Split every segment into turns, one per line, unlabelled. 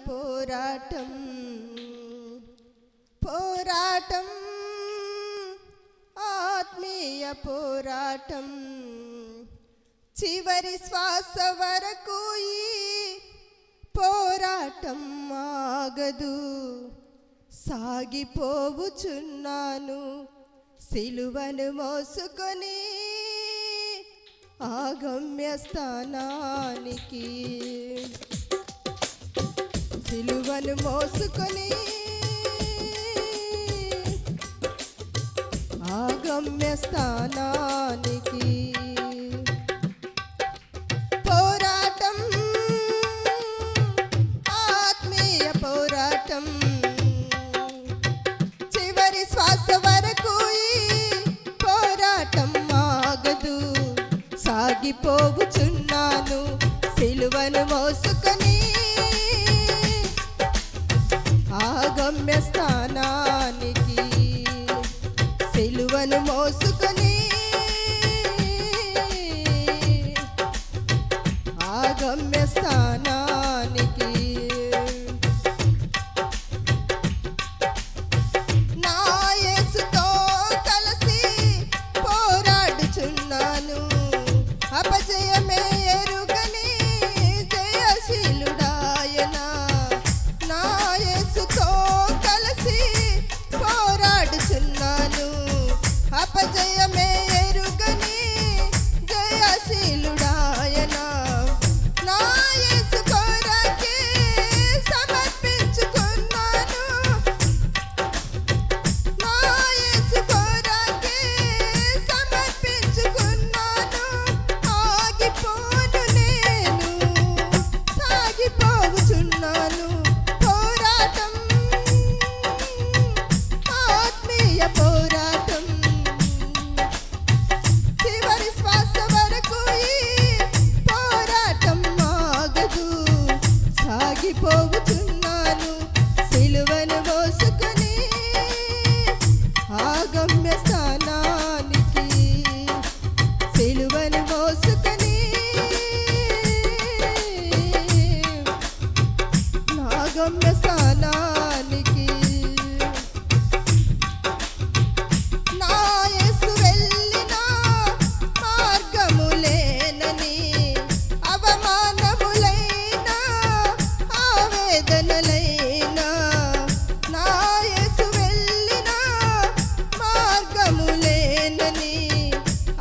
పోరాటం పోరాటం ఆత్మీయ పోరాటం చివరి శ్వాస వరకు ఈ పోరాటం ఆగదు. సాగిపోవుచున్నాను సిలువను మోసుకొని ఆ గమ్యస్థానానికి. సిలువను మోసుకొని ఆ గమ్యస్థానానికి. పోరాటం ఆత్మీయ పోరాటం చివరి శ్వాస వరకు ఈ పోరాటం ఆగదు. సాగిపోవుచున్నాను సిలువను మోసుకొని ఆ గమ్యస్థానానికి. సిలువను మోసుకొని ఆ గమ్యస్థానానికి. నా యేసుతో కలిసి పోరాడుచున్నాను అపజయమే ఎరుగని జయశీలుడాయన. నా యేసుతో కలిసి పోరాడుచున్నాను అపజయమే ఎరుగని జయశీలుడాయన. నా యేసు కొరకే సమర్పించుకున్నాను. నా యేసు కొరకే సమర్పించుకున్నాను. ఆగిపోను నేను సాగిపోవుచున్నాను. పోరాటం ఆత్మీయ పోరాటం చివరి శ్వాస వరకు ఈ పోరాటం ఆగదు. సాగిపోవుచున్నాను సిలువను మోసుకొని ఆ గమ్యస్థానానికి. సిలువను మోసుకొని నా గమ్యస్థానానికి. నా యేసు వెళ్ళిన మార్గములేనని అవమానములైన ఆవేదనలైన. నా యేసు వెళ్ళిన మార్గములేనని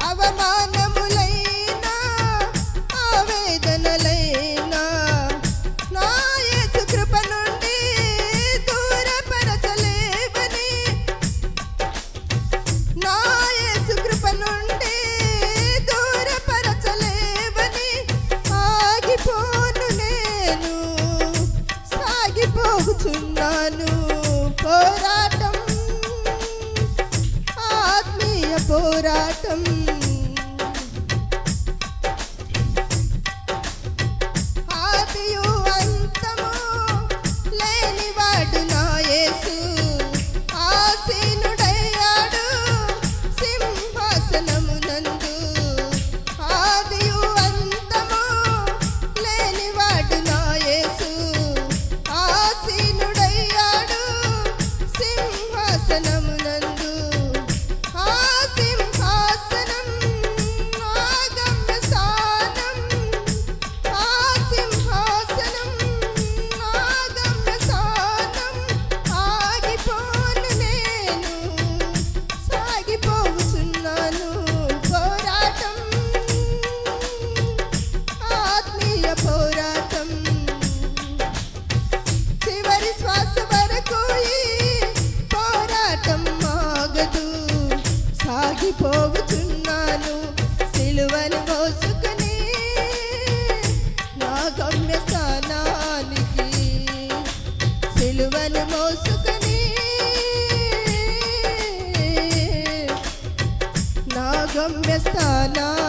అవమానములైన ఆవేదనలైన. నా యేసు కృప నుండి దూరపరచలేవని. నా యేసు కృప నుండి దూరపరచలేవని. ఆగిపోను నేను సాగిపోతున్నాను. పోరాటం ఆత్మీయ పోరాటం ఆదియు అంతము లేనివాడు నా యేసు. ఆసీనుడయ్యాడు సింహాసనమునందు. ఆదియు అంతము లేనివాడు నా యేసు. ఆసీనుడయ్యాడు సింహాసనమునందు. ఆ సింహాసనం నా గమ్యస్థానం. ఆ సింహాసనం నా గమ్యస్థానం. ఆగిపోను నేను సాగిపోవుచున్నాను. పోరాటం ఆత్మీయ పోరాటం చివరి శ్వాస వరకు ఈ పోరాటం ఆగదు. సాగిపోవుచున్నాను సిలువను మోసుకొని నా గమ్యస్థానానికి. సిలువను మోసుకొని నా గమ్యస్థానానికి.